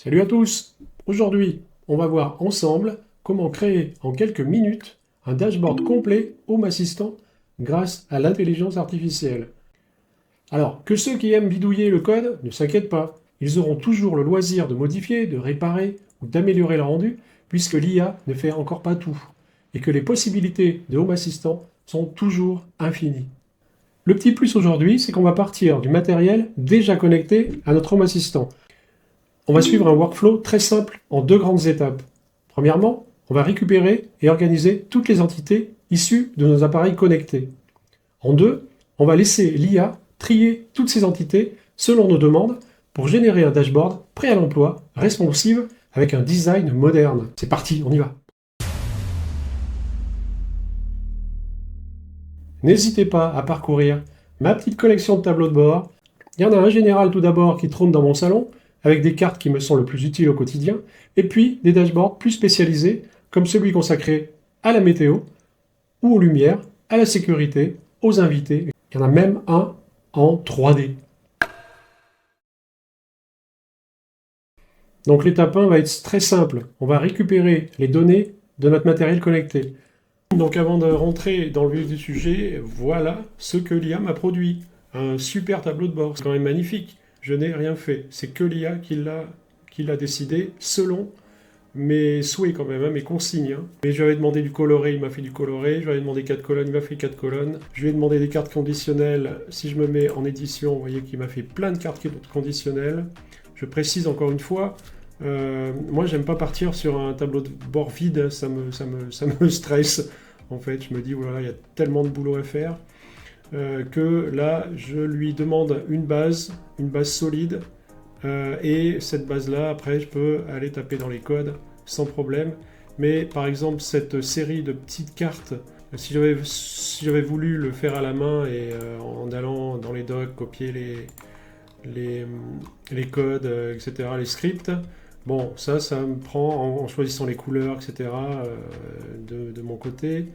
Salut à tous! Aujourd'hui, on va voir ensemble comment créer en quelques minutes un dashboard complet Home Assistant grâce à l'intelligence artificielle. Alors, que ceux qui aiment bidouiller le code ne s'inquiètent pas, ils auront toujours le loisir de modifier, de réparer ou d'améliorer le rendu, puisque l'IA ne fait encore pas tout, et que les possibilités de Home Assistant sont toujours infinies. Le petit plus aujourd'hui, c'est qu'on va partir du matériel déjà connecté à notre Home Assistant. On va suivre un workflow très simple en deux grandes étapes. Premièrement, on va récupérer et organiser toutes les entités issues de nos appareils connectés. En deux, on va laisser l'IA trier toutes ces entités selon nos demandes pour générer un dashboard prêt à l'emploi, responsive, avec un design moderne. C'est parti, on y va. N'hésitez pas à parcourir ma petite collection de tableaux de bord. Il y en a un général tout d'abord qui trône dans mon salon, avec des cartes qui me sont le plus utiles au quotidien, et puis des dashboards plus spécialisés, comme celui consacré à la météo, ou aux lumières, à la sécurité, aux invités. Il y en a même un en 3D. Donc l'étape 1 va être très simple. On va récupérer les données de notre matériel connecté. Donc avant de rentrer dans le vif du sujet, voilà ce que l'IA m'a produit. Un super tableau de bord, c'est quand même magnifique. Je n'ai rien fait, c'est que l'IA qui l'a décidé selon mes souhaits quand même, hein, mes consignes. Hein. Mais je lui avais demandé du coloré, il m'a fait du coloré. Je lui avais demandé 4 colonnes, il m'a fait 4 colonnes. Je lui ai demandé des cartes conditionnelles. Si je me mets en édition, vous voyez qu'il m'a fait plein de cartes conditionnelles. Je précise encore une fois, moi j'aime pas partir sur un tableau de bord vide, ça me stresse. En fait, je me dis, voilà, il y a tellement de boulot à faire que là, je lui demande une base solide. Et cette base-là, après, je peux aller taper dans les codes sans problème. Mais par exemple, cette série de petites cartes, si j'avais voulu le faire à la main et en allant dans les docs, copier les codes, etc., les scripts, bon, ça me prend en choisissant les couleurs, etc., de mon côté.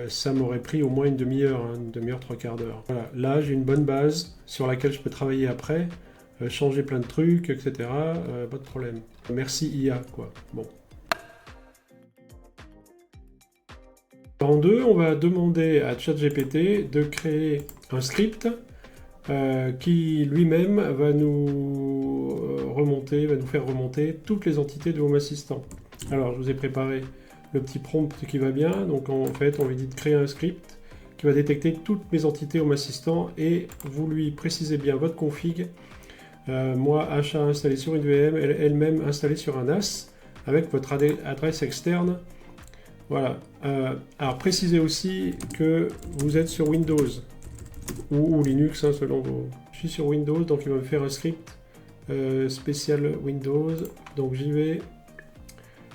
Ça m'aurait pris au moins une demi-heure, hein, une demi-heure, trois quarts d'heure. Voilà, là j'ai une bonne base sur laquelle je peux travailler après, changer plein de trucs, etc. Pas de problème. Merci IA, quoi. Bon. En deux, on va demander à ChatGPT de créer un script qui lui-même va nous faire remonter toutes les entités de Home Assistant. Alors, je vous ai préparé le petit prompt qui va bien. Donc, en fait, on lui dit de créer un script qui va détecter toutes mes entités Home Assistant et vous lui précisez bien votre config. Moi, achat installé sur une VM, elle-même installée sur un NAS avec votre adresse externe. Voilà. Alors, précisez aussi que vous êtes sur Windows ou Linux, hein, selon vos... Je suis sur Windows, donc il va me faire un script spécial Windows. Donc j'y vais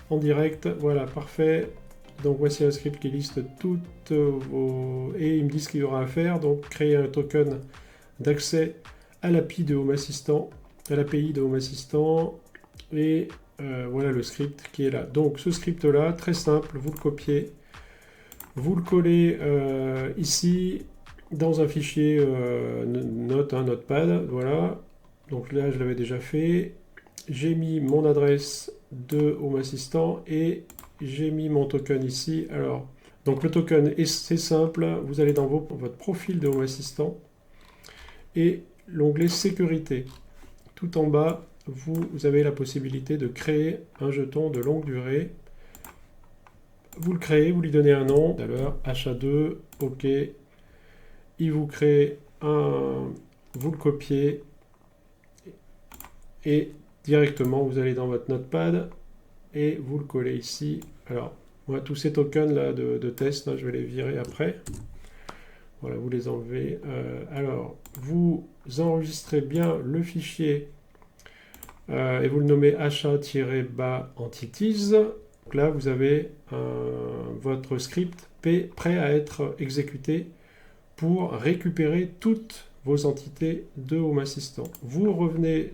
en direct. Voilà, parfait. Donc voici un script qui liste toutes vos... Et il me dit ce qu'il y aura à faire. Donc créer un token d'accès à l'API de Home Assistant, à l'API de Home Assistant. Et voilà le script qui est là. Donc ce script-là, très simple, vous le copiez. Vous le collez ici dans un fichier note, hein, notepad, voilà. Donc là, je l'avais déjà fait. J'ai mis mon adresse de Home Assistant et j'ai mis mon token ici. Alors, donc le token, c'est simple. Vous allez dans votre profil de Home Assistant et l'onglet Sécurité. Tout en bas, vous avez la possibilité de créer un jeton de longue durée. Vous le créez, vous lui donnez un nom, d'abord HA2, OK. Il vous crée vous le copiez et directement vous allez dans votre notepad et vous le collez ici. Alors, moi, tous ces tokens là de test, là, je vais les virer après. Voilà, vous les enlevez. Alors, vous enregistrez bien le fichier et vous le nommez achat-bas entities. Donc là, vous avez votre script prêt à être exécuté pour récupérer toutes vos entités de Home Assistant. Vous revenez...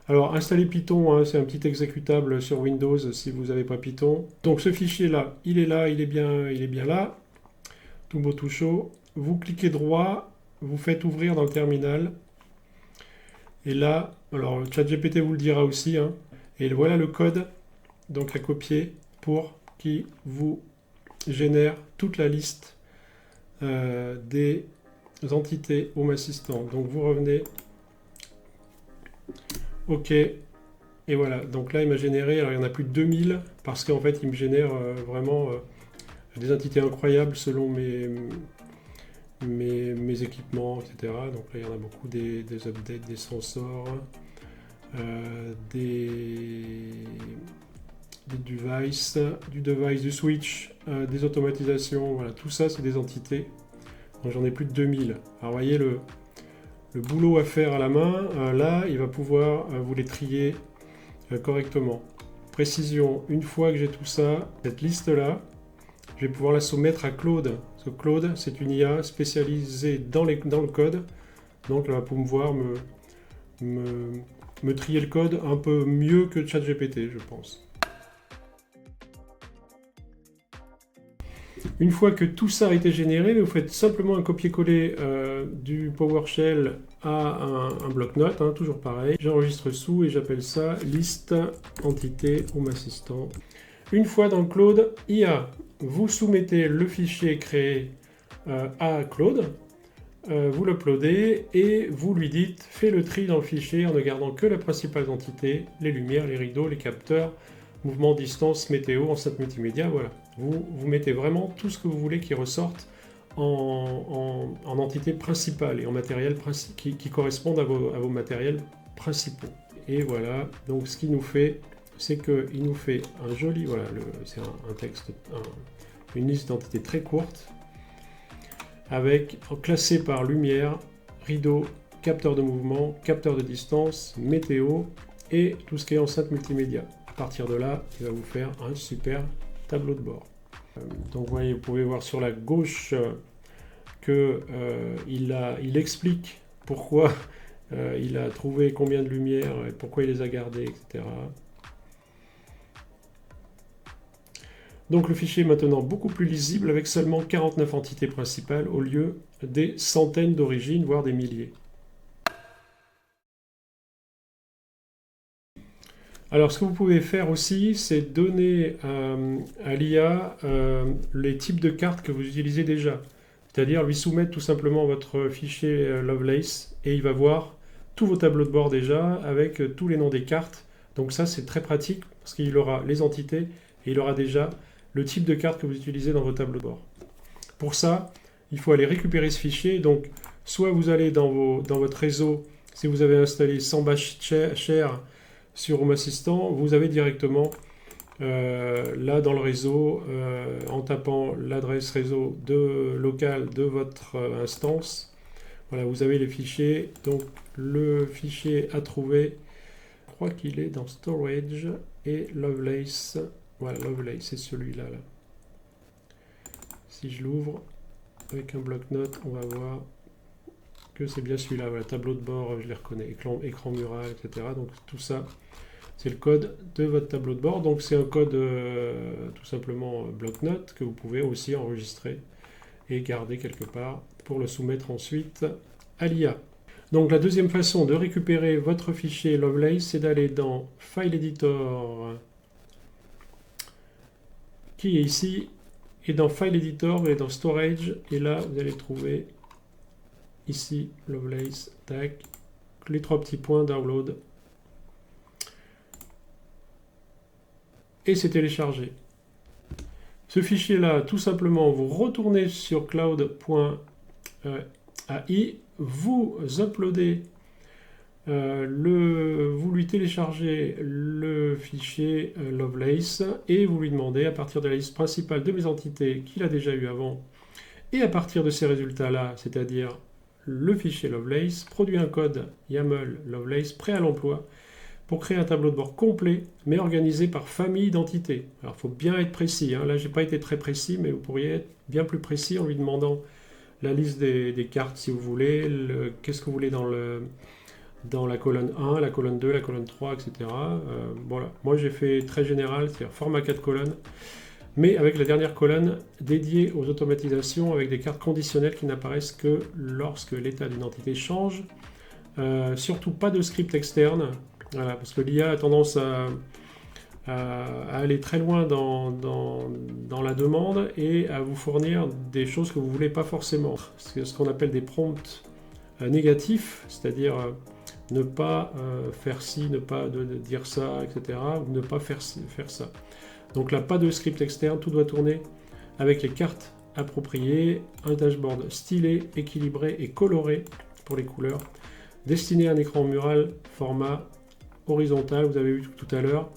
Alors, installer Python, hein, c'est un petit exécutable sur Windows si vous n'avez pas Python. Donc ce fichier-là, il est bien là. Tout beau, tout chaud. Vous cliquez droit, vous faites ouvrir dans le terminal. Et là, Alors, ChatGPT vous le dira aussi, hein. Et voilà le code donc à copier pour qui vous génère toute la liste des entités Home Assistant. Donc vous revenez, OK, et voilà. Donc là il m'a généré, alors il y en a plus de 2000 parce qu'en fait il me génère vraiment des entités incroyables selon mes équipements, etc. Donc là il y en a beaucoup, des updates, des sensors, du device, du switch, des automatisations, voilà, tout ça c'est des entités. Donc j'en ai plus de 2000. Alors vous voyez le boulot à faire à la main, là il va pouvoir vous les trier correctement. Précision, une fois que j'ai tout ça, cette liste là, je vais pouvoir la soumettre à Claude. Parce que Claude c'est une IA spécialisée dans le code, donc elle va pouvoir me trier le code un peu mieux que ChatGPT, je pense. Une fois que tout ça a été généré, vous faites simplement un copier-coller du PowerShell à un bloc-notes, hein, toujours pareil. J'enregistre sous et j'appelle ça liste entité Home Assistant. Une fois dans Claude IA, vous soumettez le fichier créé à Claude, vous l'uploadez et vous lui dites « Fais le tri dans le fichier en ne gardant que la principale entité, les lumières, les rideaux, les capteurs, mouvement, distance, météo, enceinte multimédia. » Voilà. Vous mettez vraiment tout ce que vous voulez qui ressorte en entité principale et en matériel qui correspondent à vos matériels principaux. Et voilà, donc ce qu'il nous fait, c'est qu'il nous fait un joli, voilà, c'est un texte, une liste d'entités très courte, avec classé par lumière, rideau, capteur de mouvement, capteur de distance, météo et tout ce qui est enceinte multimédia. À partir de là, il va vous faire un super tableau de bord. Donc vous pouvez voir sur la gauche qu'il explique pourquoi il a trouvé combien de lumières et pourquoi il les a gardées, etc. Donc le fichier est maintenant beaucoup plus lisible avec seulement 49 entités principales au lieu des centaines d'origines, voire des milliers. Alors ce que vous pouvez faire aussi, c'est donner à l'IA les types de cartes que vous utilisez déjà. C'est-à-dire lui soumettre tout simplement votre fichier Lovelace et il va voir tous vos tableaux de bord déjà avec tous les noms des cartes. Donc ça c'est très pratique parce qu'il aura les entités et il aura déjà le type de carte que vous utilisez dans vos tableaux de bord. Pour ça, il faut aller récupérer ce fichier. Donc soit vous allez dans votre réseau, si vous avez installé Samba Share sur Home Assistant, vous avez directement là dans le réseau, en tapant l'adresse réseau locale de votre instance, voilà, vous avez les fichiers. Donc le fichier à trouver, je crois qu'il est dans Storage et Lovelace. Voilà, Lovelace, c'est celui-là. Là. Si je l'ouvre avec un bloc-notes, on va voir que c'est bien celui-là. Voilà, tableau de bord, je les reconnais, écran mural, etc. Donc tout ça, c'est le code de votre tableau de bord. Donc c'est un code tout simplement bloc-notes que vous pouvez aussi enregistrer et garder quelque part pour le soumettre ensuite à l'IA. Donc la deuxième façon de récupérer votre fichier Lovelace, c'est d'aller dans File Editor, qui est ici, et dans File Editor, vous allez dans Storage, et là vous allez trouver ici Lovelace, tac, les trois petits points, Download, et c'est téléchargé. Ce fichier-là, tout simplement, vous retournez sur cloud.ai, vous uploadez, vous lui téléchargez le fichier Lovelace et vous lui demandez à partir de la liste principale de mes entités qu'il a déjà eu avant et à partir de ces résultats-là, c'est-à-dire le fichier Lovelace, produit un code YAML Lovelace prêt à l'emploi pour créer un tableau de bord complet, mais organisé par famille d'entités. Alors, il faut bien être précis. Hein. Là, je n'ai pas été très précis, mais vous pourriez être bien plus précis en lui demandant la liste des cartes, si vous voulez, qu'est-ce que vous voulez dans la colonne 1, la colonne 2, la colonne 3, etc. Voilà. Moi, j'ai fait très général, c'est-à-dire format 4 colonnes, mais avec la dernière colonne dédiée aux automatisations avec des cartes conditionnelles qui n'apparaissent que lorsque l'état d'une entité change. Surtout pas de script externe, voilà, parce que l'IA a tendance à aller très loin dans la demande et à vous fournir des choses que vous ne voulez pas forcément. C'est ce qu'on appelle des prompts négatifs, c'est-à-dire ne pas faire ci, ne pas dire ça, etc., ou ne pas faire ça. Donc là, pas de script externe, tout doit tourner avec les cartes appropriées, un dashboard stylé, équilibré et coloré pour les couleurs, destiné à un écran mural format horizontal. Vous avez vu tout à l'heure,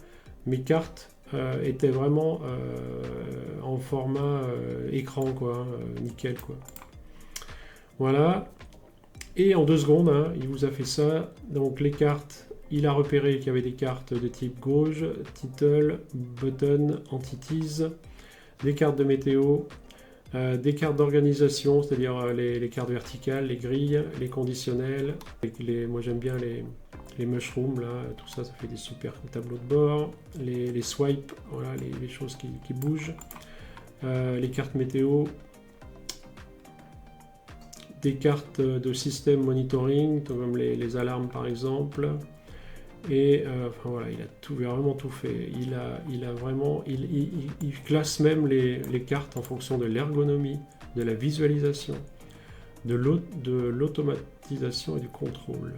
mes cartes étaient vraiment en format écran, quoi, nickel, quoi. Voilà. Et en 2 secondes, hein, il vous a fait ça. Donc les cartes, il a repéré qu'il y avait des cartes de type gauche, title, button, entities, des cartes de météo, des cartes d'organisation, c'est-à-dire les cartes verticales, les grilles, les conditionnels. Moi j'aime bien les mushrooms, là, tout ça, ça fait des super tableaux de bord. Les swipes, voilà, les choses qui bougent. Les cartes météo. Des cartes de système monitoring, comme les alarmes par exemple. Et enfin voilà, il a vraiment tout fait. Il a vraiment, il classe même les cartes en fonction de l'ergonomie, de la visualisation, de l'automatisation et du contrôle.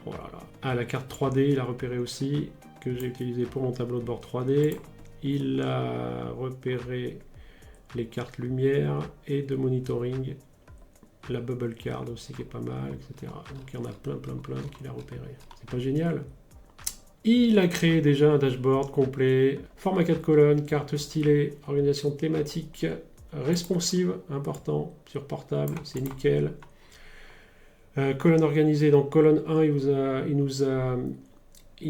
Voilà. Ah, la carte 3D, il a repéré aussi, que j'ai utilisé pour mon tableau de bord 3D. Il a repéré les cartes lumière et de monitoring. La bubble card aussi qui est pas mal, etc. Donc il y en a plein qu'il a repéré. C'est pas génial? Il a créé déjà un dashboard complet, format 4 colonnes, carte stylée, organisation thématique, responsive, important, sur portable, c'est nickel. Colonne organisée, donc colonne 1, il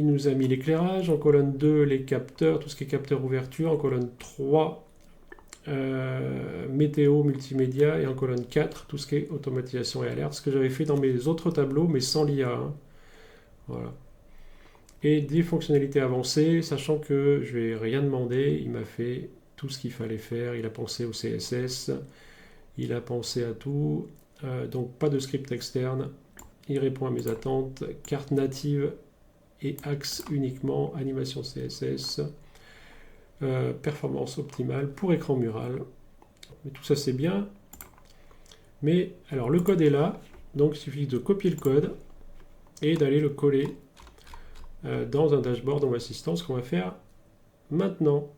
nous a mis l'éclairage, en colonne 2, les capteurs, tout ce qui est capteur ouverture, en colonne 3, météo, multimédia, et en colonne 4, tout ce qui est automatisation et alerte, ce que j'avais fait dans mes autres tableaux, mais sans l'IA. Hein. Voilà. Et des fonctionnalités avancées, sachant que je lui ai rien demandé, il m'a fait tout ce qu'il fallait faire, il a pensé au CSS, il a pensé à tout, donc pas de script externe, il répond à mes attentes, carte native et axe uniquement, animation CSS, performance optimale pour écran mural. Mais tout ça c'est bien. Mais alors le code est là, donc il suffit de copier le code et d'aller le coller dans un dashboard Home Assistant, ce qu'on va faire maintenant.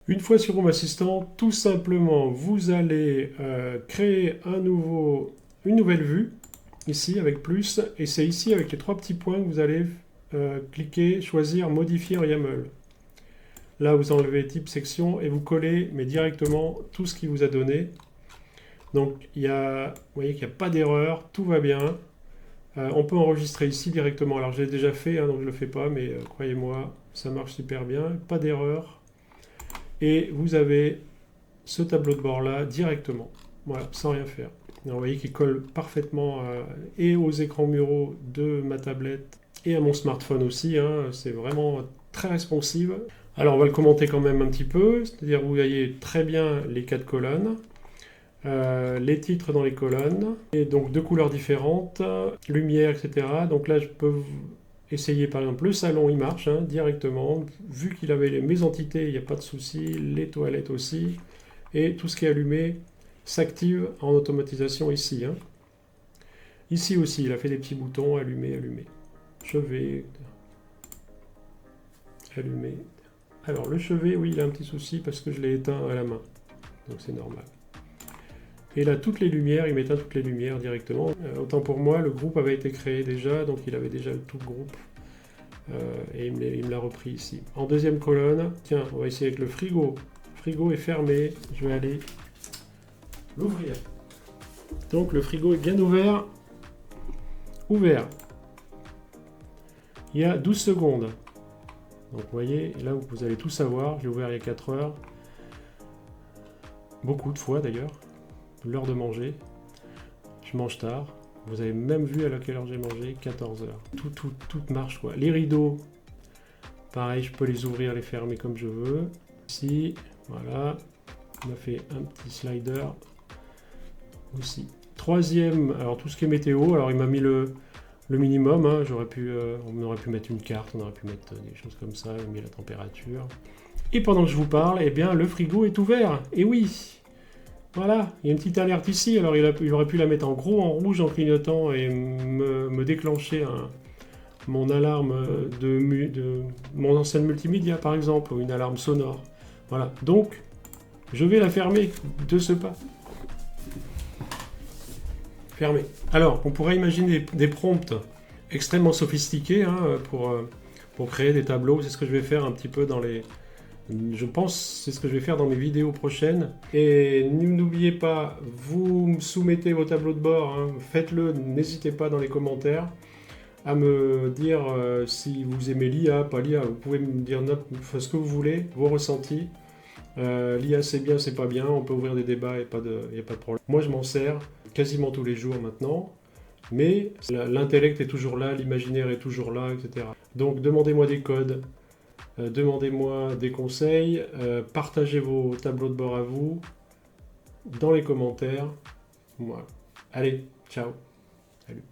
Une fois sur Home Assistant, tout simplement, vous allez créer une nouvelle vue, ici avec plus, et c'est ici avec les 3 petits points que vous allez cliquer, choisir, modifier en YAML. Là, vous enlevez type section et vous collez, mais directement, tout ce qu'il vous a donné. Donc, vous voyez qu'il n'y a pas d'erreur, tout va bien. On peut enregistrer ici directement. Alors, je l'ai déjà fait, hein, donc je ne le fais pas, mais croyez-moi, ça marche super bien. Pas d'erreur. Et vous avez ce tableau de bord-là directement. Voilà, sans rien faire. Et vous voyez qu'il colle parfaitement et aux écrans muraux de ma tablette et à mon smartphone aussi. Hein. C'est vraiment très responsive. Alors, on va le commenter quand même un petit peu. C'est-à-dire, vous voyez très bien les 4 colonnes. Les titres dans les colonnes, et donc 2 couleurs différentes, lumière, etc. Donc là, je peux essayer par exemple le salon, il marche hein, directement. Vu qu'il avait mes entités, il n'y a pas de souci. Les toilettes aussi. Et tout ce qui est allumé s'active en automatisation ici. Hein. Ici aussi, il a fait des petits boutons, allumer, allumer. Chevet, allumer. Alors le chevet, oui, il a un petit souci parce que je l'ai éteint à la main. Donc c'est normal. Et là, toutes les lumières, il m'éteint toutes les lumières directement. Autant pour moi, le groupe avait été créé déjà, donc il avait déjà tout le groupe. Et il me l'a repris ici. En deuxième colonne, tiens, on va essayer avec le frigo. Le frigo est fermé, je vais aller l'ouvrir. Donc le frigo est bien ouvert. Ouvert. Il y a 12 secondes. Donc vous voyez, là vous allez tout savoir. Je l'ai ouvert il y a 4 heures. Beaucoup de fois d'ailleurs. L'heure de manger, je mange tard, vous avez même vu à quelle heure j'ai mangé, 14 heures. Tout marche quoi. Les rideaux, pareil, je peux les ouvrir, les fermer comme je veux. Ici, voilà, on a fait un petit slider aussi. Troisième, alors tout ce qui est météo, alors il m'a mis le minimum, hein, on aurait pu mettre une carte, on aurait pu mettre des choses comme ça, il a mis la température. Et pendant que je vous parle, eh bien le frigo est ouvert, et oui, voilà, il y a une petite alerte ici, alors il aurait pu la mettre en gros, en rouge, en clignotant, et me déclencher mon alarme de mon enceinte multimédia par exemple, ou une alarme sonore. Voilà, donc je vais la fermer de ce pas. Fermé. Alors, on pourrait imaginer des prompts extrêmement sophistiqués hein, pour créer des tableaux. C'est ce que je vais faire un petit peu dans les... Je pense c'est ce que je vais faire dans mes vidéos prochaines. Et n'oubliez pas, vous me soumettez vos tableaux de bord, hein, faites-le, n'hésitez pas dans les commentaires à me dire si vous aimez l'IA, pas l'IA. Vous pouvez me dire ce que vous voulez, vos ressentis. L'IA c'est bien, c'est pas bien, on peut ouvrir des débats, il n'y a pas de problème. Moi je m'en sers quasiment tous les jours maintenant, mais l'intellect est toujours là, l'imaginaire est toujours là, etc. Donc demandez-moi des codes, demandez-moi des conseils, partagez vos tableaux de bord à vous, dans les commentaires. Voilà. Allez, ciao. Salut.